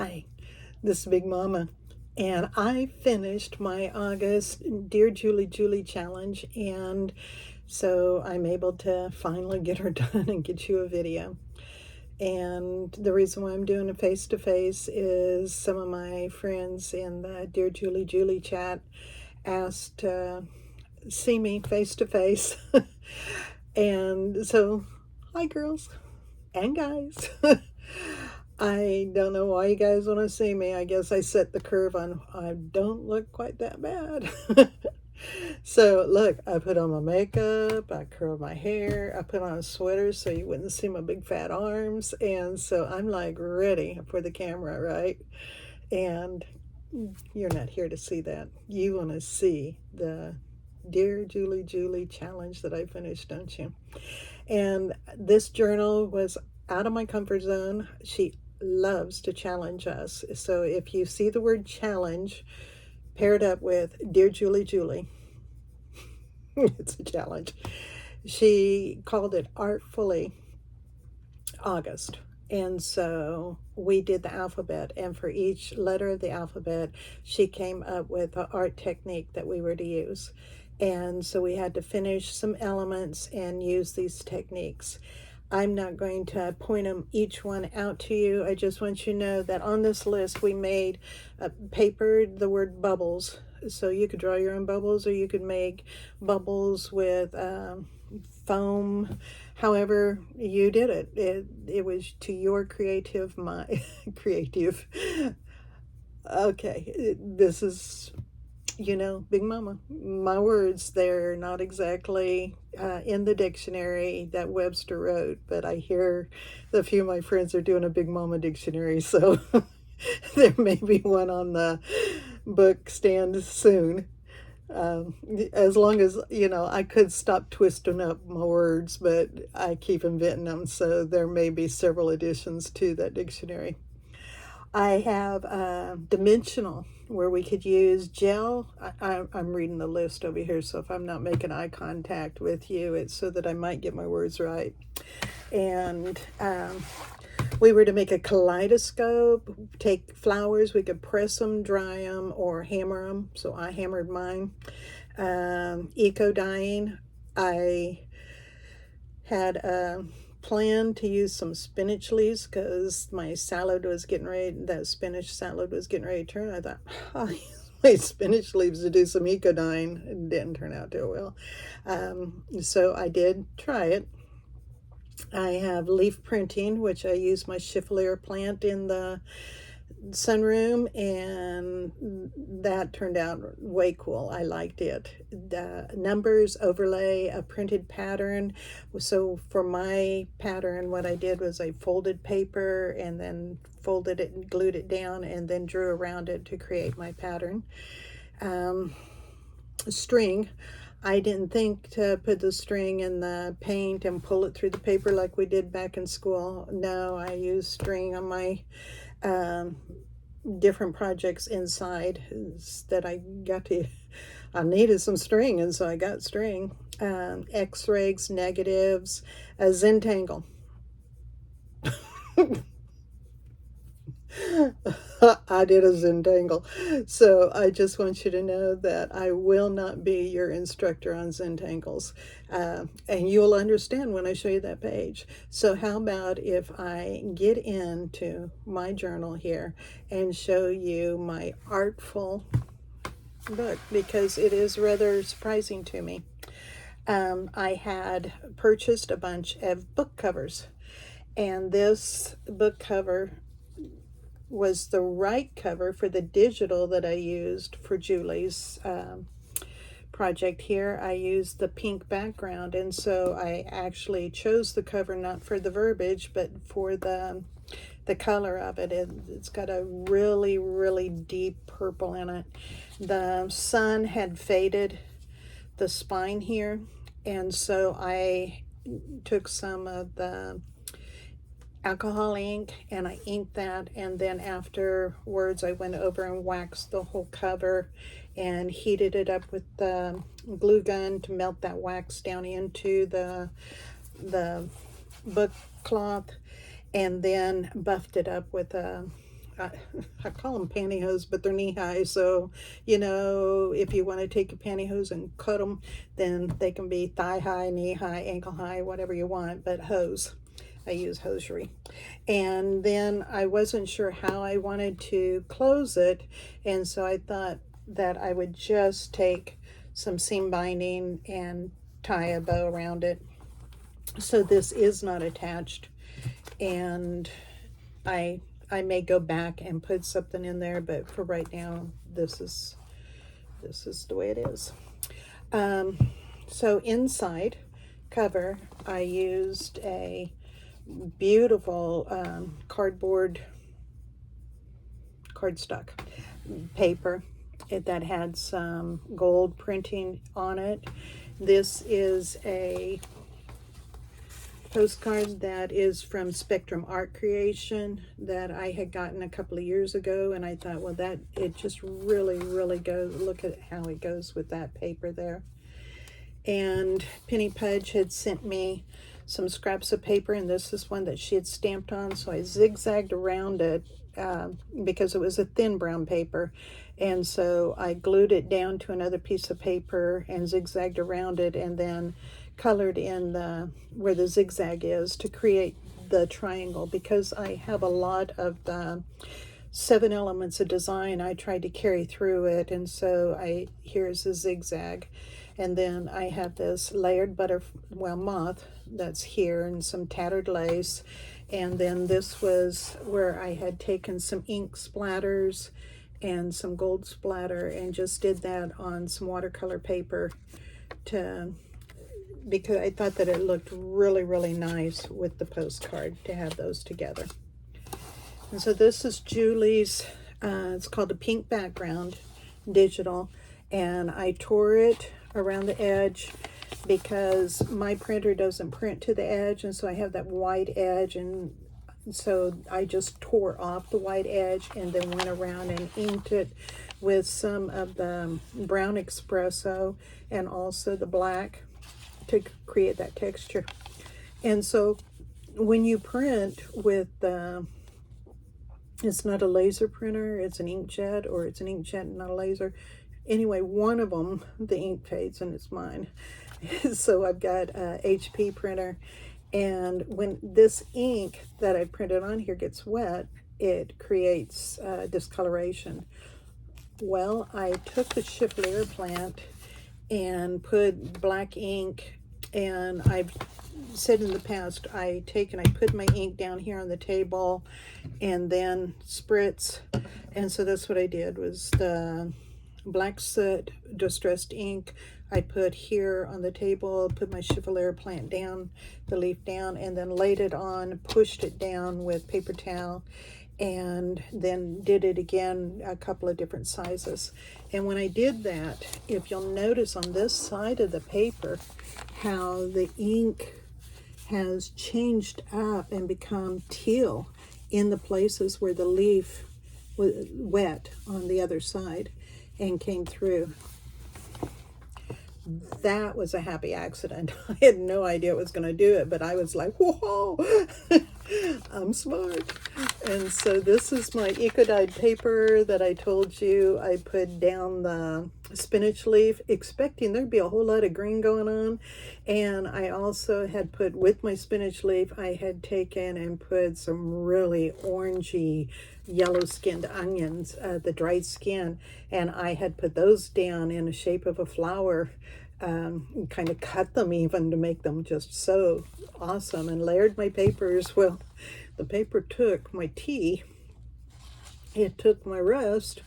Hi, this is Big Mama, and I finished my August Dear Julie challenge, and so I'm able to finally get her done and get you a video. And the reason why I'm doing a face-to-face is some of my friends in the Dear Julie chat asked to see me face-to-face. And so, hi girls and guys. I don't know why you guys want to see me. I guess I set the curve on I don't look quite that bad. So look, I put on my makeup, I curled my hair, I put on a sweater so you wouldn't see my big fat arms, and so I'm like ready for the camera, right? And you're not here to see that. You want to see the Dear Julie challenge that I finished, don't you? And this journal was out of my comfort zone. She loves to challenge us. So if you see the word challenge paired up with Dear Julie, it's a challenge. She called it Artfully August. And so we did the alphabet, and for each letter of the alphabet, she came up with an art technique that we were to use. And so we had to finish some elements and use these techniques. I'm not going to point them each one out to you. I just want you to know that on this list we made papered the word bubbles. So you could draw your own bubbles, or you could make bubbles with foam. However you did it. It was to your creative mind. Creative. Okay, this is, Big Mama. My words, they're not exactly in the dictionary that Webster wrote, but I hear a few of my friends are doing a Big Mama dictionary, so there may be one on the book stand soon. As long as, I could stop twisting up my words, but I keep inventing them, so there may be several additions to that dictionary. I have dimensional, where we could use gel. I'm reading the list over here, so if I'm not making eye contact with you, it's so that I might get my words right. And we were to make a kaleidoscope, take flowers, we could press them, dry them, or hammer them. So I hammered mine. Eco dyeing, I had a plan to use some spinach leaves because my salad was getting ready, that spinach salad was getting ready to turn. I thought, I'll use my spinach leaves to do some eco dyeing. It didn't turn out too well. So I did try it. I have leaf printing, which I use my Chiffonnier plant in the sunroom, and that turned out way cool. I liked it. The numbers overlay a printed pattern. So for my pattern, what I did was I folded paper and then folded it and glued it down and then drew around it to create my pattern. String, I didn't think to put the string in the paint and pull it through the paper like we did back in school. No, I used string on my different projects inside that I needed some string, and so I got string. X-rays, negatives, a Zentangle. I did a Zentangle. So I just want you to know that I will not be your instructor on Zentangles. And you'll understand when I show you that page. So how about if I get into my journal here and show you my artful book, because it is rather surprising to me. I had purchased a bunch of book covers, and this book cover was the right cover for the digital that I used for Julie's project here. I used the pink background, and so I actually chose the cover not for the verbiage but for the color of it. It's got a really, really deep purple in it. The sun had faded the spine here, and so I took some of the alcohol ink and I inked that, and then afterwards I went over and waxed the whole cover and heated it up with the glue gun to melt that wax down into the book cloth, and then buffed it up with a I call them pantyhose, but they're knee-high. So, you know, if you want to take your pantyhose and cut them, then they can be thigh-high, knee-high, ankle-high, whatever you want, but hose. I use hosiery. And then I wasn't sure how I wanted to close it, and so I thought that I would just take some seam binding and tie a bow around it. So this is not attached, and I may go back and put something in there, but for right now, this is the way it is. So inside cover, I used a beautiful cardstock paper that had some gold printing on it. This is a postcard that is from Spectrum Art Creation that I had gotten a couple of years ago, and I thought, well, that it just really goes. Look at how it goes with that paper there. And Penny Pudge had sent me some scraps of paper, and this is one that she had stamped on, so I zigzagged around it because it was a thin brown paper, and so I glued it down to another piece of paper and zigzagged around it, and then colored in where the zigzag is to create the triangle. Because I have a lot of the 7 elements of design, I tried to carry through it, and so here's a zigzag. And then I have this layered moth that's here, and some tattered lace. And then this was where I had taken some ink splatters and some gold splatter and just did that on some watercolor paper because I thought that it looked really nice with the postcard to have those together. And so this is Julie's, it's called a Pink Background Digital, and I tore it around the edge because my printer doesn't print to the edge, and so I have that white edge, and so I just tore off the white edge and then went around and inked it with some of the brown espresso and also the black to create that texture. And so when you print with it's not a laser printer, it's an inkjet, or it's an inkjet and not a laser. Anyway, one of them, the ink fades, and it's mine. So I've got a HP printer, and when this ink that I printed on here gets wet, it creates discoloration. Well, I took the Chiffonnier plant and put black ink, and I've said in the past, I put my ink down here on the table and then spritz, and so that's what I did, was the black soot distressed ink I put here on the table, put my Chiffonnier plant down, the leaf down, and then laid it on, pushed it down with paper towel, and then did it again a couple of different sizes. And when I did that, if you'll notice on this side of the paper how the ink has changed up and become teal in the places where the leaf was wet on the other side and came through. That was a happy accident. I had no idea it was going to do it, but I was like, whoa, I'm smart. And so this is my eco-dyed paper that I told you I put down the spinach leaf, expecting there'd be a whole lot of green going on. And I also had put, with my spinach leaf, I had taken and put some really orangey, yellow-skinned onions, the dried skin, and I had put those down in the shape of a flower, kind of cut them even to make them just so awesome, and layered my papers. Well, the paper took my tea, it took my rust.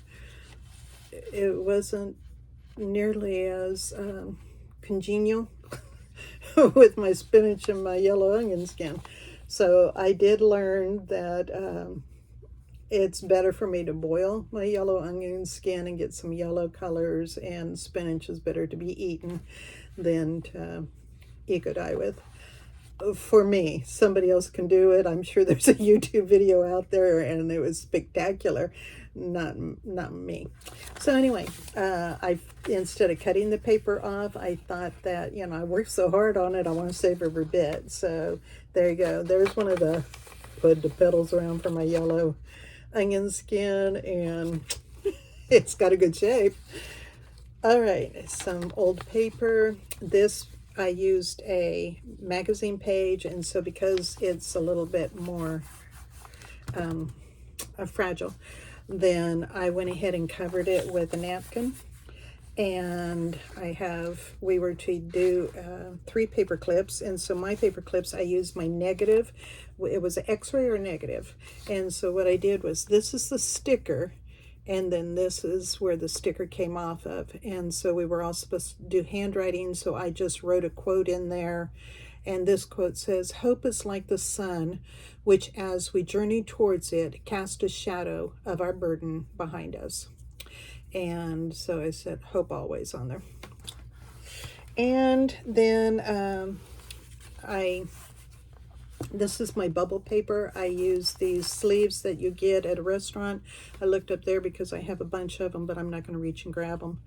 It wasn't nearly as congenial with my spinach and my yellow onion skin. So I did learn that it's better for me to boil my yellow onion skin and get some yellow colors, and spinach is better to be eaten than to eco-dye with. For me, somebody else can do it. I'm sure there's a YouTube video out there, and it was spectacular. Not me. So anyway, instead of cutting the paper off, I thought that, I worked so hard on it, I want to save every bit. So there you go. There's one of the, put the petals around for my yellow onion skin, and it's got a good shape. All right, some old paper. This, I used a magazine page, and so because it's a little bit more fragile, then I went ahead and covered it with a napkin. And we were to do 3 paper clips, and so my paper clips, I used my negative. It was an x-ray or negative, and so what I did was, this is the sticker, and then this is where the sticker came off of. And so we were all supposed to do handwriting, so I just wrote a quote in there, and this quote says, "Hope is like the sun, which as we journey towards it, cast a shadow of our burden behind us." And so I said hope always on there. And then this is my bubble paper. I use these sleeves that you get at a restaurant. I looked up there because I have a bunch of them, but I'm not going to reach and grab them.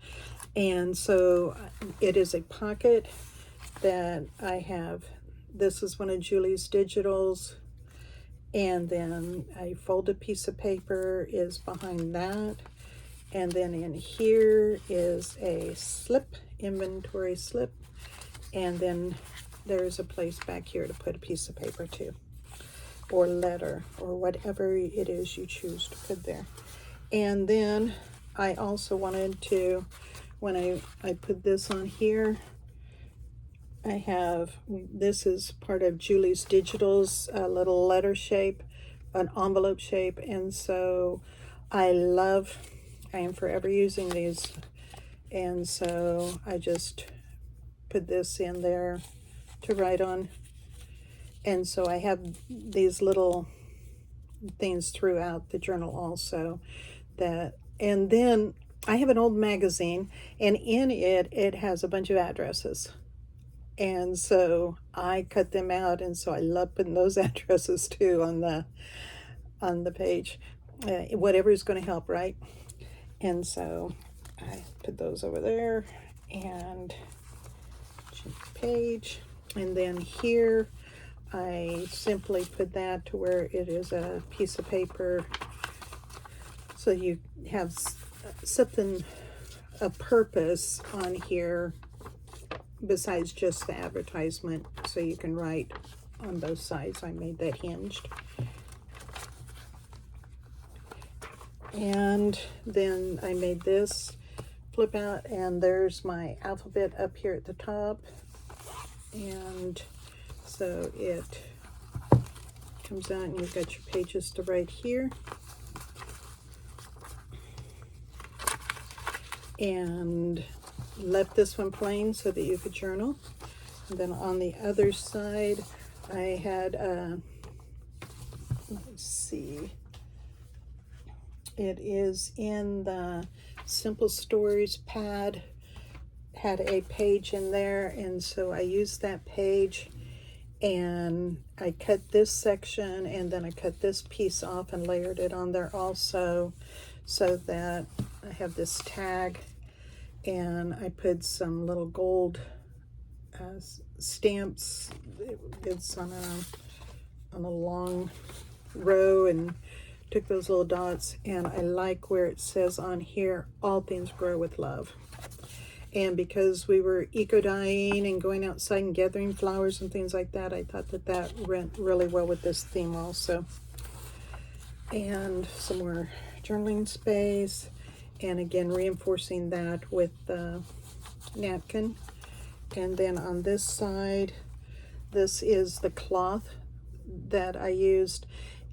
And so it is a pocket that I have. This is one of Julie's digitals. And then a folded piece of paper is behind that. And then in here is a slip, inventory slip. And then there's a place back here to put a piece of paper too, or letter, or whatever it is you choose to put there. And then I also wanted to, when I put this on here, this is part of Julie's Digitals, a little letter shape, an envelope shape. And so I am forever using these, and so I just put this in there to write on. And so I have these little things throughout the journal also, and then I have an old magazine, and in it has a bunch of addresses, and so I cut them out, and so I love putting those addresses too on the page. Whatever is going to help, right? And so I put those over there and change the page. And then here I simply put that to where it is a piece of paper, so you have something, a purpose on here besides just the advertisement, so you can write on both sides. I made that hinged. And then I made this flip out, and there's my alphabet up here at the top. And so it comes out, and you've got your pages to write here. And left this one plain so that you could journal. And then on the other side, I had, let's see, it is in the Simple Stories pad, had a page in there, and so I used that page, and I cut this section, and then I cut this piece off and layered it on there also, so that I have this tag, and I put some little gold stamps. It's on a long row, and took those little dots, and I like where it says on here, "All things grow with love." And because we were eco-dyeing and going outside and gathering flowers and things like that, I thought that went really well with this theme also. And some more journaling space, and again reinforcing that with the napkin. And then on this side, this is the cloth that I used,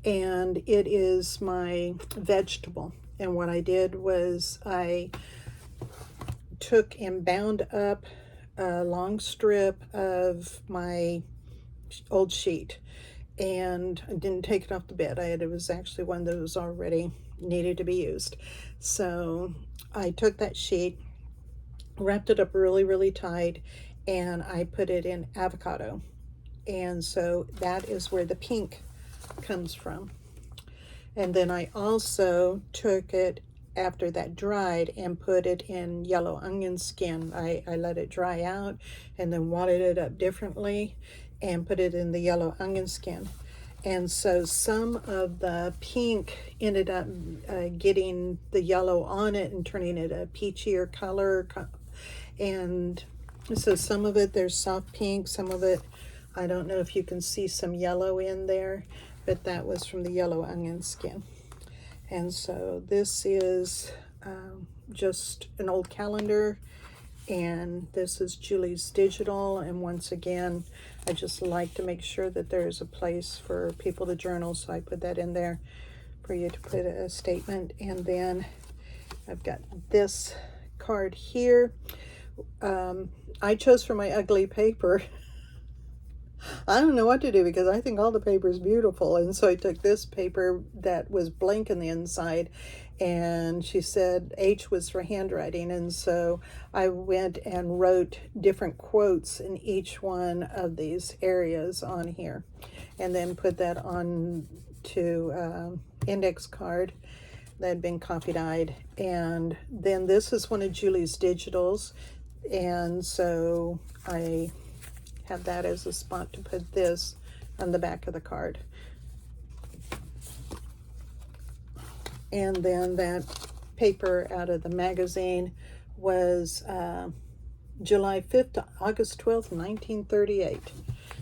and it is my vegetable. And what I did was I took and bound up a long strip of my old sheet, and I didn't take it off the bed. It was actually one that was already needed to be used. So I took that sheet, wrapped it up really, really tight, and I put it in avocado. And so that is where the pink comes from. And then I also took it after that dried and put it in yellow onion skin. I let it dry out and then wadded it up differently and put it in the yellow onion skin. And so some of the pink ended up getting the yellow on it and turning it a peachier color. And so some of it, there's soft pink, some of it, I don't know if you can see some yellow in there, but that was from the yellow onion skin. And so this is just an old calendar, and this is Julie's digital. And once again, I just like to make sure that there is a place for people to journal, so I put that in there for you to put a statement. And then I've got this card here. I chose for my ugly paper. I don't know what to do because I think all the paper is beautiful, and so I took this paper that was blank in the inside, and she said H was for handwriting, and so I went and wrote different quotes in each one of these areas on here, and then put that on to index card that had been coffee dyed. And then this is one of Julie's digitals, and so I have that as a spot to put this on the back of the card. And then that paper out of the magazine was July 5th to August 12th, 1938.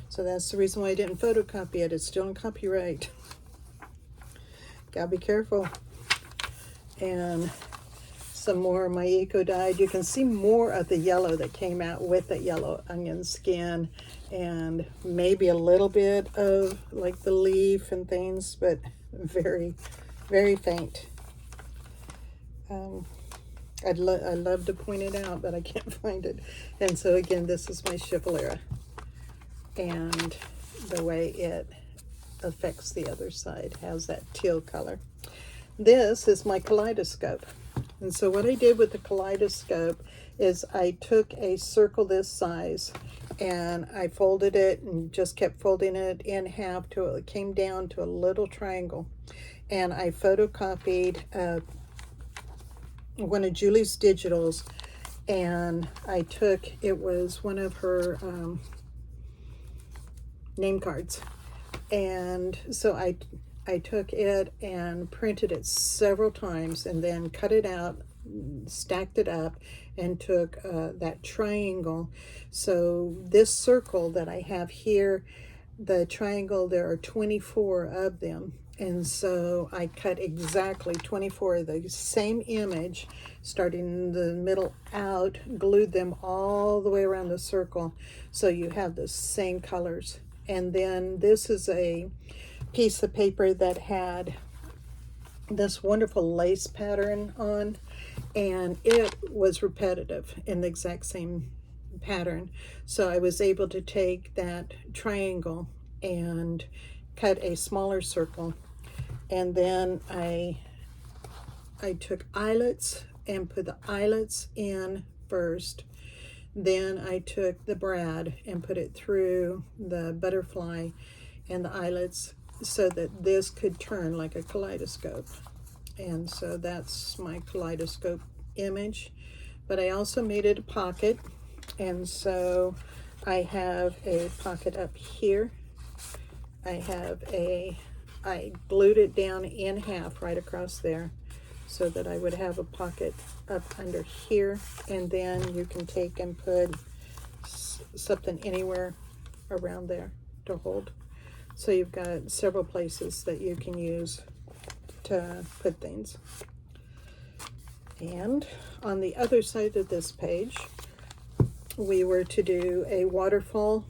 So that's the reason why I didn't photocopy it. It's still in copyright. Gotta be careful. And some more of my eco dyed. You can see more of the yellow that came out with the yellow onion skin, and maybe a little bit of like the leaf and things, but very, very faint. I'd love to point it out, but I can't find it. And so again, this is my Chevalier, and the way it affects the other side has that teal color. This is my kaleidoscope. And so what I did with the kaleidoscope is I took a circle this size and I folded it and just kept folding it in half till it came down to a little triangle. And I photocopied one of Julie's digitals, and I took, it was one of her name cards. And so I took it and printed it several times, and then cut it out, stacked it up, and took that triangle. So this circle that I have here, the triangle, there are 24 of them. And so I cut exactly 24 of the same image, starting in the middle out, glued them all the way around the circle, so you have the same colors. And then this is a piece of paper that had this wonderful lace pattern on, and it was repetitive in the exact same pattern. So I was able to take that triangle and cut a smaller circle, and then I took eyelets and put the eyelets in first. Then I took the brad and put it through the butterfly and the eyelets, so that this could turn like a kaleidoscope. And so that's my kaleidoscope image. But I also made it a pocket, and so I have a pocket up here. I glued it down in half right across there, so that I would have a pocket up under here. And then you can take and put something anywhere around there to hold. So you've got several places that you can use to put things. And on the other side of this page, we were to do a waterfall.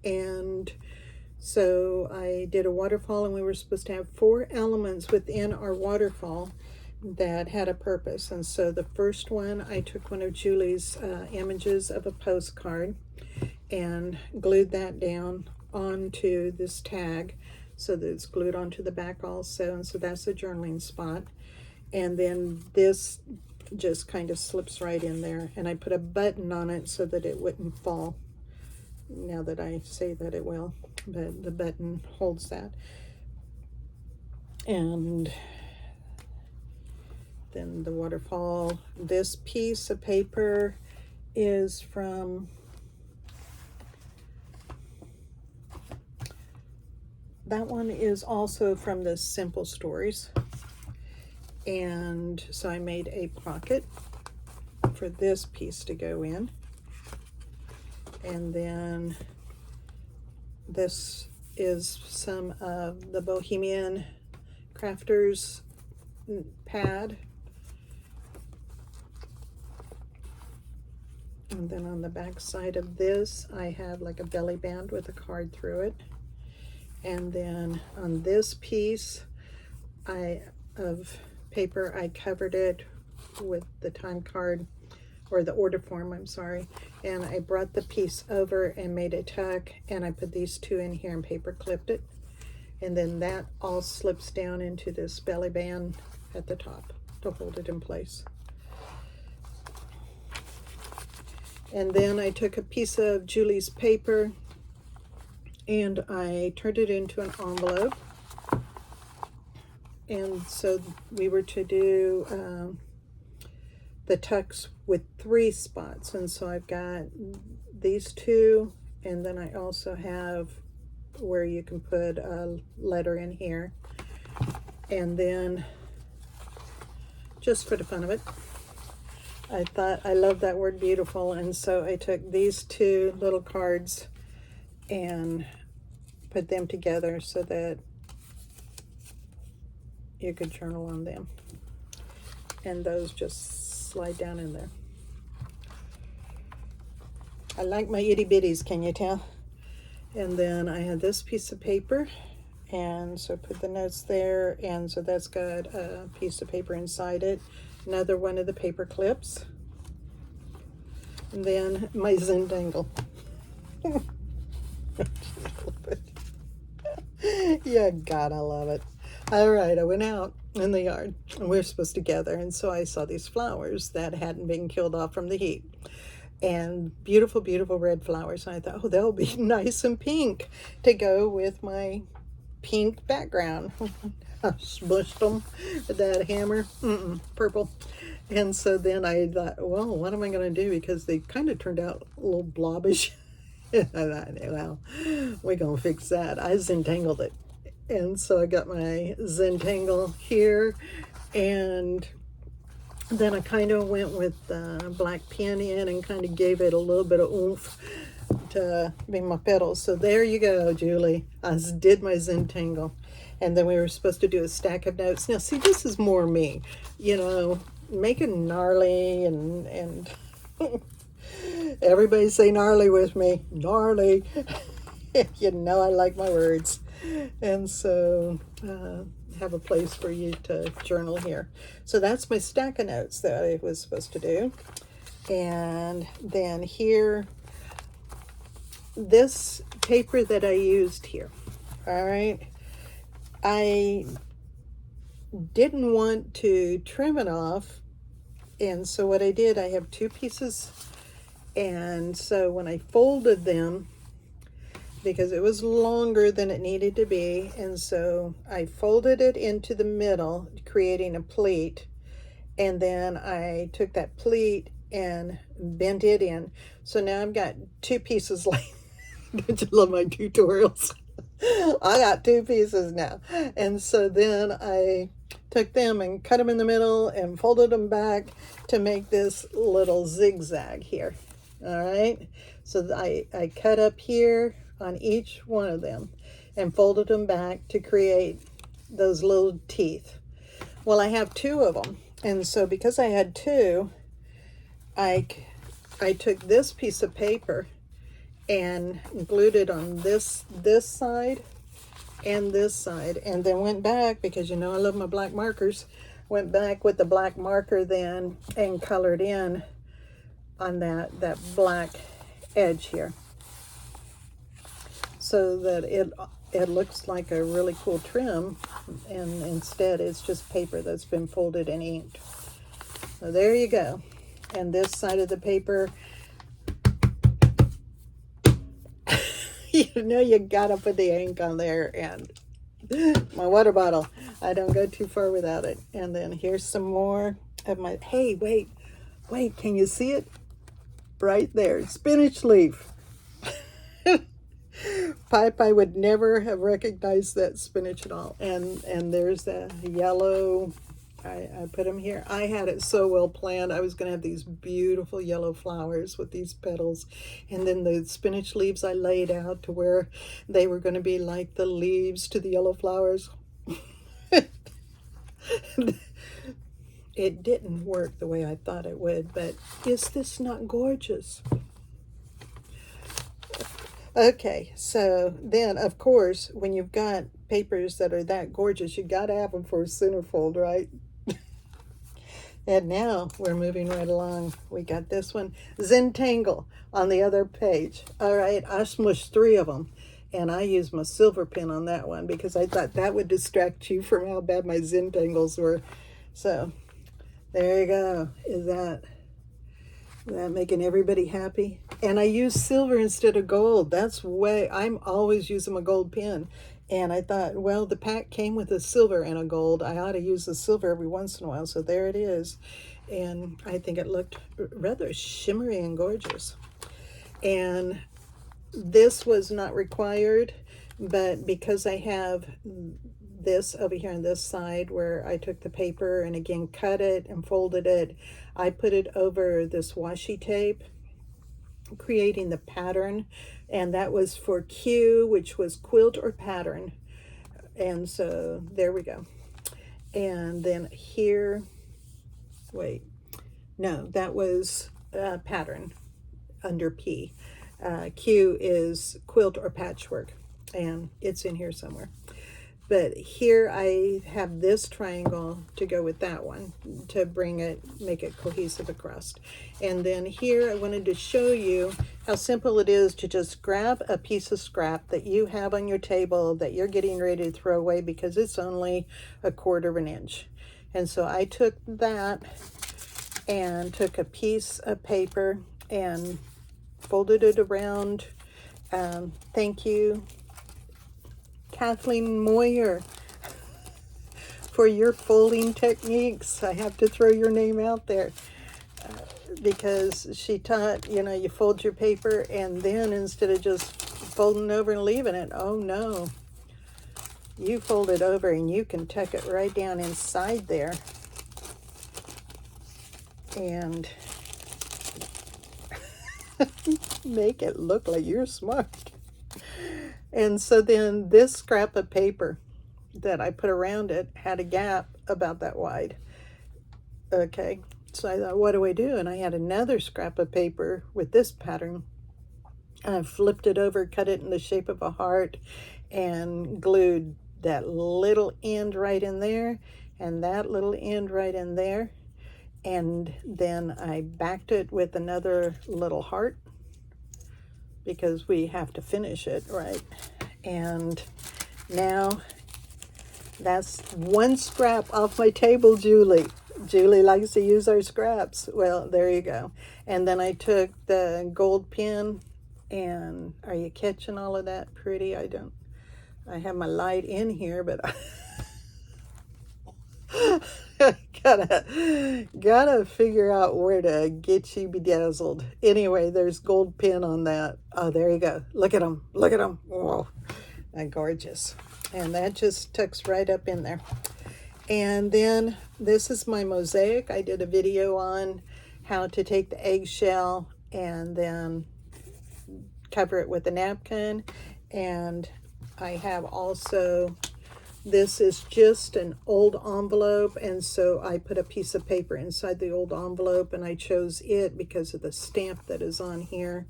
And so I did a waterfall, and we were supposed to have 4 elements within our waterfall that had a purpose. And so the first one, I took one of Julie's images of a postcard and glued that down onto this tag, so that it's glued onto the back also. And so that's a journaling spot. And then this just kind of slips right in there, and I put a button on it so that it wouldn't fall. Now that I say that, it will, but the button holds that. And then the waterfall. This piece of paper is from that one is also from the Simple Stories. And so I made a pocket for this piece to go in. And then this is some of the Bohemian Crafters pad. And then on the back side of this, I have like a belly band with a card through it. And then on this piece of paper, I covered it with the time card, or the order form, I'm sorry. And I brought the piece over and made a tuck, and I put these two in here and paper clipped it. And then that all slips down into this belly band at the top to hold it in place. And then I took a piece of Julie's paper and I turned it into an envelope. And so we were to do the tucks with 3 spots. And so I've got these 2, and then I also have where you can put a letter in here. And then, just for the fun of it, I thought I love that word beautiful, and so I took these 2 little cards and put them together so that you could journal on them. And those just slide down in there. I like my itty bitties, can you tell? And then I had this piece of paper, and so I put the notes there, and so that's got a piece of paper inside it. Another one of the paper clips. And then my Zentangle. Yeah, God, I love it. All right, I went out in the yard, and we were supposed to gather, and so I saw these flowers that hadn't been killed off from the heat. And beautiful, beautiful red flowers. And I thought, oh, they'll be nice and pink to go with my pink background. I smushed them with that hammer. Purple. And so then I thought, well, what am I going to do? Because they kind of turned out a little blobbish. I thought, well, we're going to fix that. I Zentangled it. And so I got my Zentangle here. And then I kind of went with black pen in and kind of gave it a little bit of oomph to be my petals. So there you go, Julie. I did my Zentangle. And then we were supposed to do a stack of notes. Now, see, this is more me, you know, making gnarly and everybody say gnarly with me. Gnarly. You know I like my words. And so have a place for you to journal here. So that's my stack of notes that I was supposed to do. And then here, this paper that I used here, all right, I didn't want to trim it off, and so what I did, I have 2 pieces, and so when I folded them, because it was longer than it needed to be, and so I folded it into the middle, creating a pleat, and then I took that pleat and bent it in. So now I've got 2 pieces like, don't you love my tutorials? I got 2 pieces now. And so then I took them and cut them in the middle and folded them back to make this little zigzag here. All right. So I cut up here on each one of them and folded them back to create those little teeth. Well, I have 2 of them. And so because I had 2, I took this piece of paper and glued it on this side and this side, and then went back, because you know I love my black markers, went back with the black marker then and colored in on that black edge here, so that it looks like a really cool trim, and instead it's just paper that's been folded and inked. So there you go. And this side of the paper, you know you gotta put the ink on there, and my water bottle, I don't go too far without it. And then here's some more of my, hey, wait, can you see it? Right there, spinach leaf. Pipe, I would never have recognized that spinach at all. And there's the yellow. I put them here. I had it so well planned. I was going to have these beautiful yellow flowers with these petals. And then the spinach leaves I laid out to where they were going to be like the leaves to the yellow flowers. It didn't work the way I thought it would, but is this not gorgeous? Okay, so then, of course, when you've got papers that are that gorgeous, you got to have them for a centerfold, right? And now we're moving right along. We got this one, Zentangle, on the other page. All right, I smushed 3 of them, and I used my silver pen on that one because I thought that would distract you from how bad my Zentangles were. So there you go. Is that making everybody happy? And I use silver instead of gold. That's way, I'm always using my gold pen. And I thought, well, the pack came with a silver and a gold. I ought to use the silver every once in a while. So there it is. And I think it looked rather shimmery and gorgeous. And this was not required, but because I have this over here on this side where I took the paper and again cut it and folded it, I put it over this washi tape, creating the pattern, and that was for Q, which was quilt or pattern. And so there we go. And then here, wait, no, that was pattern under P. Q is quilt or patchwork, and it's in here somewhere. But here I have this triangle to go with that one to bring it, make it cohesive across. And then here I wanted to show you how simple it is to just grab a piece of scrap that you have on your table that you're getting ready to throw away because it's only 1/4 inch. And so I took that and took a piece of paper and folded it around. Thank you, Kathleen Moyer, for your folding techniques. I have to throw your name out there because she taught, you fold your paper and then instead of just folding over and leaving it, oh no, you fold it over and you can tuck it right down inside there and make it look like you're smart. And so then this scrap of paper that I put around it had a gap about that wide. Okay, so I thought, what do I do? And I had another scrap of paper with this pattern. I flipped it over, cut it in the shape of a heart, and glued that little end right in there, and that little end right in there. And then I backed it with another little heart, because we have to finish it, right? And now that's one scrap off my table, Julie. Julie likes to use our scraps. Well, there you go. And then I took the gold pen, and are you catching all of that pretty? I have my light in here, but gotta figure out where to get you bedazzled. Anyway, there's gold pin on that. Oh, there you go. Look at them. Look at them. Whoa, they're gorgeous. And that just tucks right up in there. And then this is my mosaic. I did a video on how to take the eggshell and then cover it with a napkin. And I have also, this is just an old envelope, and so I put a piece of paper inside the old envelope, and I chose it because of the stamp that is on here.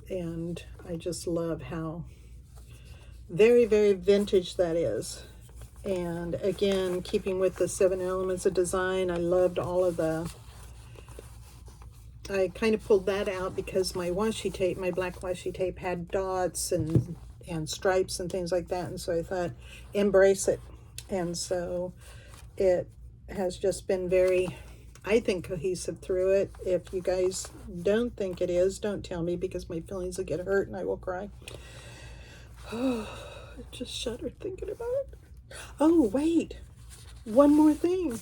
And I just love how very, very vintage that is. And again, keeping with the 7 elements of design, I loved all of I kind of pulled that out because my washi tape, my black washi tape, had dots and stripes and things like that, and so I thought, embrace it. And so it has just been very, I think, cohesive through it. If you guys don't think it is, don't tell me, because my feelings will get hurt and I will cry. Oh, I just shuddered thinking about it. Oh, wait, one more thing.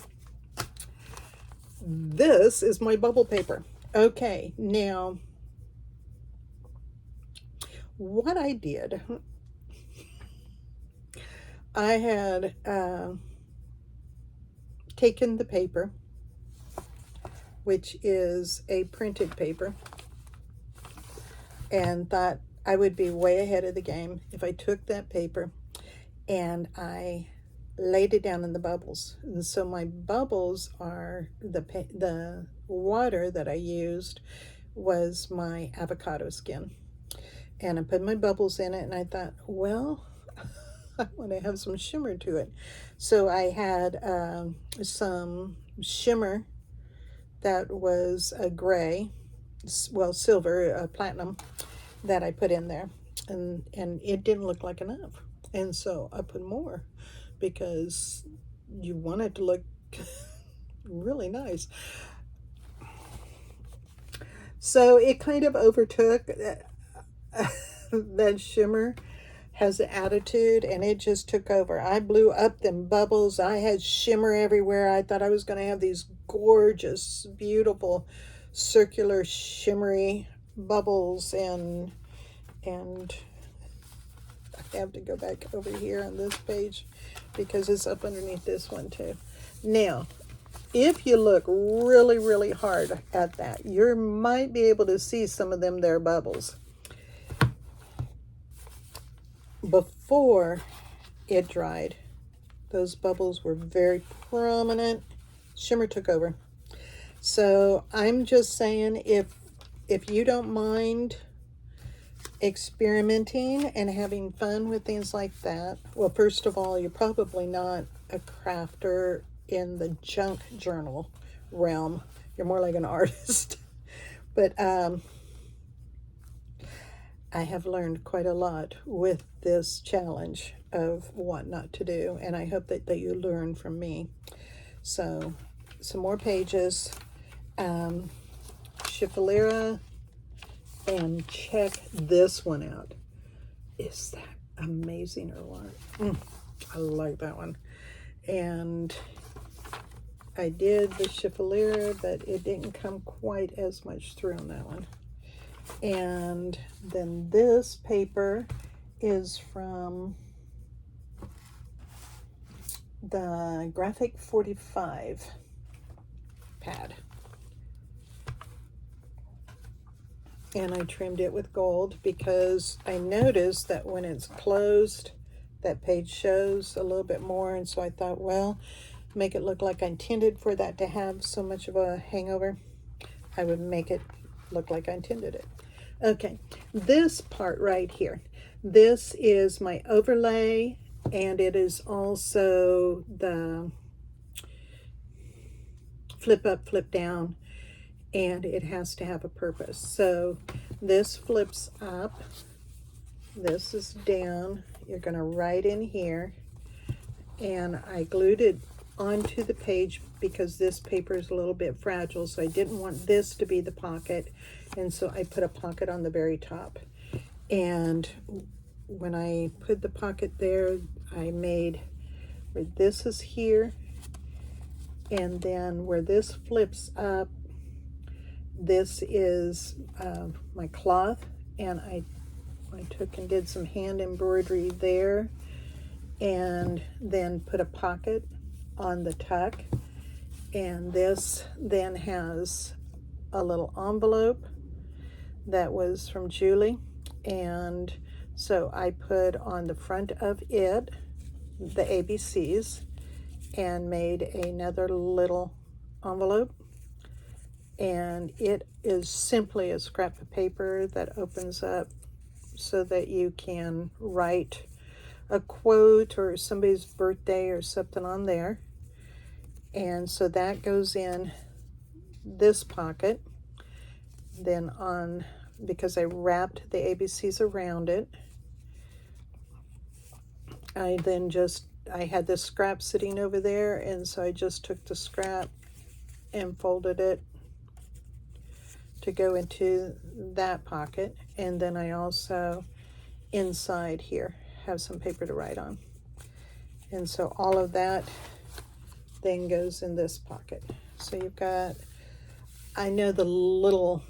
This is my bubble paper. Okay, now what I did, I had taken the paper, which is a printed paper, and thought I would be way ahead of the game if I took that paper and I laid it down in the bubbles. And so my bubbles are the water that I used was my avocado skin. And I put my bubbles in it, and I thought, well, I want to have some shimmer to it. So I had some shimmer that was a gray, well, silver, platinum, that I put in there. And it didn't look like enough. And so I put more because you want it to look really nice. So it kind of overtook that shimmer has an attitude, and it just took over. I blew up them bubbles. I had shimmer everywhere. I thought I was going to have these gorgeous, beautiful, circular, shimmery bubbles, and I have to go back over here on this page because it's up underneath this one too. Now, if you look really, really hard at that, you might be able to see some of them there bubbles. Before it dried, those bubbles were very prominent. Shimmer took over. So I'm just saying, if you don't mind experimenting and having fun with things like that, well, first of all, you're probably not a crafter in the junk journal realm. You're more like an artist. But I have learned quite a lot with this challenge of what not to do, and I hope that you learn from me. So, some more pages, Schiffelera, and check this one out. Is that amazing or what? I like that one. And I did the Schiffelera, but it didn't come quite as much through on that one. And then this paper is from the Graphic 45 pad. And I trimmed it with gold because I noticed that when it's closed, that page shows a little bit more. And so I thought, well, make it look like I intended for that to have so much of a hangover. I would make it look like I intended it. Okay, this part right here, this is my overlay, and it is also the flip up, flip down, and it has to have a purpose. So this flips up, this is down. You're going to write in here, and I glued it onto the page because this paper is a little bit fragile, so I didn't want this to be the pocket, and so I put a pocket on the very top. And when I put the pocket there, I made where this is here, and then where this flips up, this is my cloth, and I took and did some hand embroidery there, and then put a pocket on the tuck. And this then has a little envelope that was from Julie, and so I put on the front of it the ABCs and made another little envelope, and it is simply a scrap of paper that opens up so that you can write a quote or somebody's birthday or something on there. And so that goes in this pocket. Then on, because I wrapped the ABCs around it, I had this scrap sitting over there, and so I just took the scrap and folded it to go into that pocket. And then I also, inside here, have some paper to write on. And so all of that then goes in this pocket. So you've got, I know the little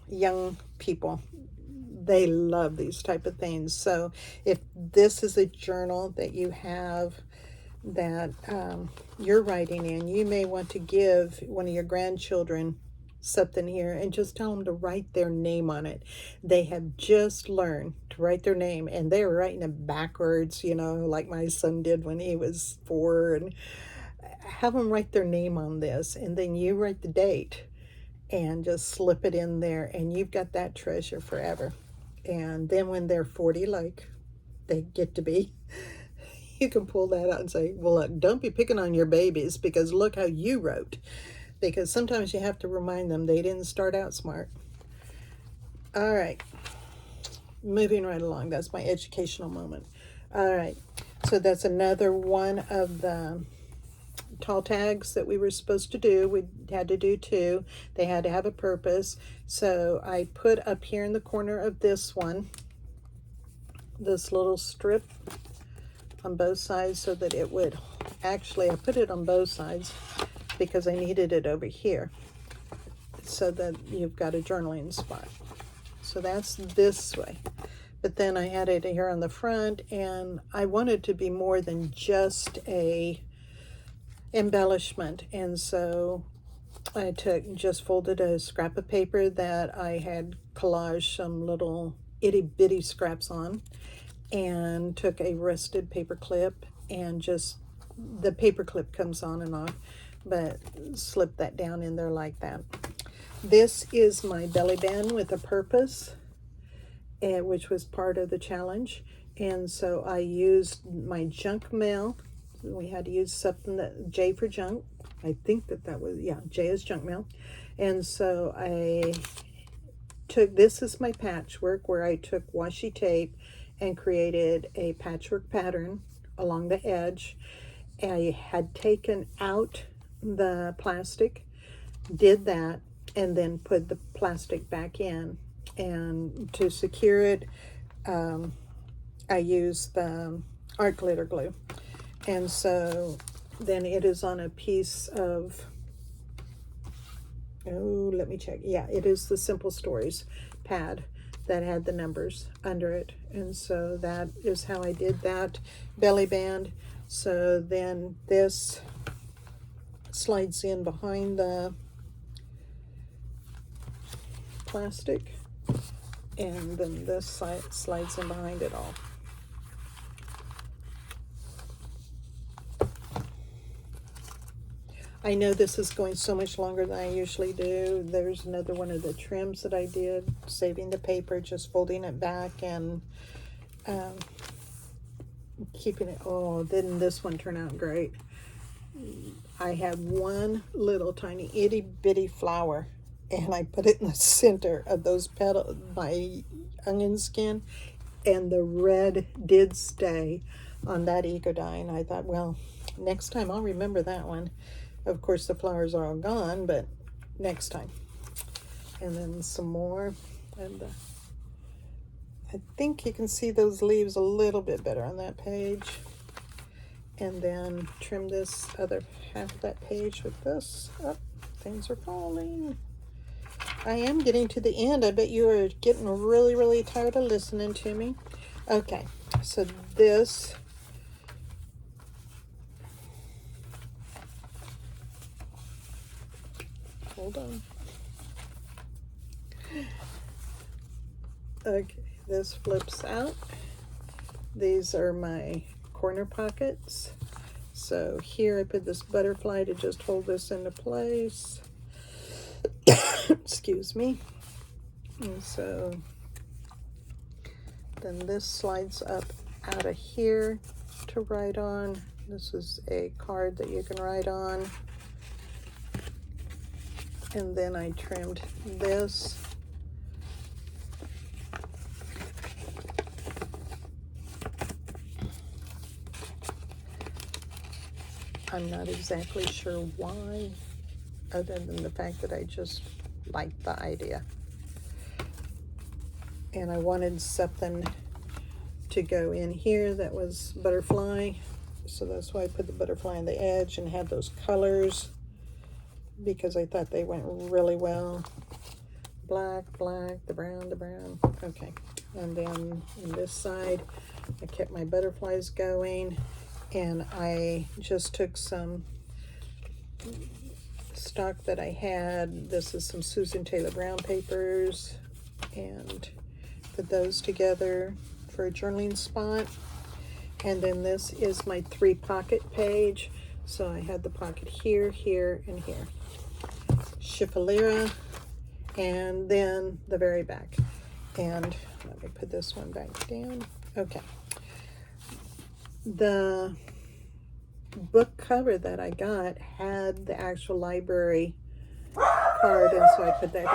young people, they love these type of things. So if this is a journal that you have that you're writing in, you may want to give one of your grandchildren something here and just tell them to write their name on it. They have just learned to write their name, and they're writing it backwards, you know, like my son did when he was 4. And have them write their name on this, and then you write the date and just slip it in there, and you've got that treasure forever. And then when they're 40, like they get to be, you can pull that out and say, well, look, don't be picking on your babies because look how you wrote. Because sometimes you have to remind them they didn't start out smart. All right, moving right along. That's my educational moment. All right, so that's another one of the tall tags that we were supposed to do. We had to do 2. They had to have a purpose. So I put up here in the corner of this one, this little strip on both sides so that it would, actually I put it on both sides because I needed it over here so that you've got a journaling spot. So that's this way. But then I had it here on the front, and I wanted to be more than just a embellishment. And so I just folded a scrap of paper that I had collaged some little itty bitty scraps on, and took a rusted paper clip, and just, the paper clip comes on and off, but slip that down in there like that. This is my belly band with a purpose, which was part of the challenge. And so I used my junk mail. We had to use something that, J for junk. I think that was, yeah, J is junk mail. And so I took, this is my patchwork, where I took washi tape and created a patchwork pattern along the edge. I had taken out the plastic, did that, and then put the plastic back in. And to secure it, I used the art glitter glue. And so then it is on a piece of, oh, let me check. Yeah, it is the Simple Stories pad that had the numbers under it. And so that is how I did that belly band. So then this slides in behind the plastic, and then this slides in behind it all. I know this is going so much longer than I usually do. There's another one of the trims that I did, saving the paper, just folding it back and keeping it. Oh, didn't this one turn out great? I had one little tiny itty bitty flower, and I put it in the center of those petals, my onion skin, and the red did stay on that eco dye. And I thought, well, next time I'll remember that one. Of course, the flowers are all gone, but next time. And then some more. And I think you can see those leaves a little bit better on that page. And then trim this other half of that page with this. Oh, things are falling. I am getting to the end. I bet you are getting really, really tired of listening to me. Okay, so this, hold on. Okay, this flips out. These are my corner pockets. So here I put this butterfly to just hold this into place. Excuse me. And so then this slides up out of here to write on. This is a card that you can write on. And then I trimmed this. I'm not exactly sure why, other than the fact that I just liked the idea. And I wanted something to go in here that was butterfly. So that's why I put the butterfly on the edge and had those colors, because I thought they went really well. Black, black, the brown, the brown. Okay. And then on this side, I kept my butterflies going, and I just took some stock that I had. This is some Susan Taylor Brown papers, and put those together for a journaling spot. And then this is my 3 pocket page. So I had the pocket here, here, and here. Chiffonera, and then the very back. And let me put this one back down. Okay. The book cover that I got had the actual library card, and so I put that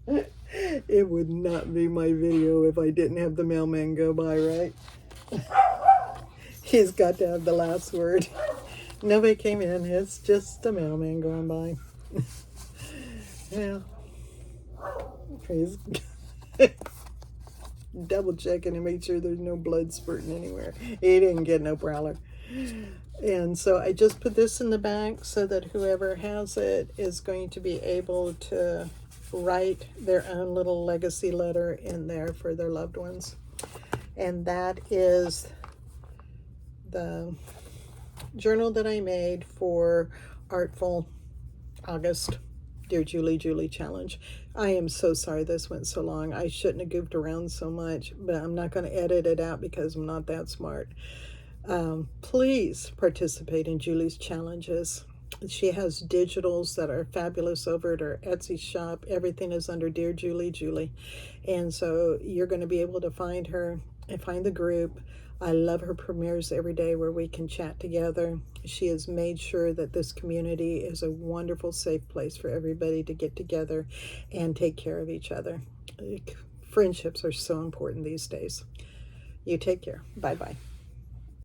here. It would not be my video if I didn't have the mailman go by, right? He's got to have the last word. Nobody came in, it's just the mailman going by. Yeah. He's double checking to make sure there's no blood spurting anywhere. He didn't get no prowler. And so I just put this in the back so that whoever has it is going to be able to write their own little legacy letter in there for their loved ones. And that is the journal that I made for Artful August Dear Julie Julie challenge. I am so sorry this went so long. I shouldn't have goofed around so much, but I'm not going to edit it out because I'm not that smart. Please participate in Julie's challenges. She has digitals that are fabulous over at her Etsy shop. Everything is under Dear Julie Julie. And so you're going to be able to find her and find the group. I love her premieres every day where we can chat together. She has made sure that this community is a wonderful, safe place for everybody to get together and take care of each other. Friendships are so important these days. You take care. Bye-bye.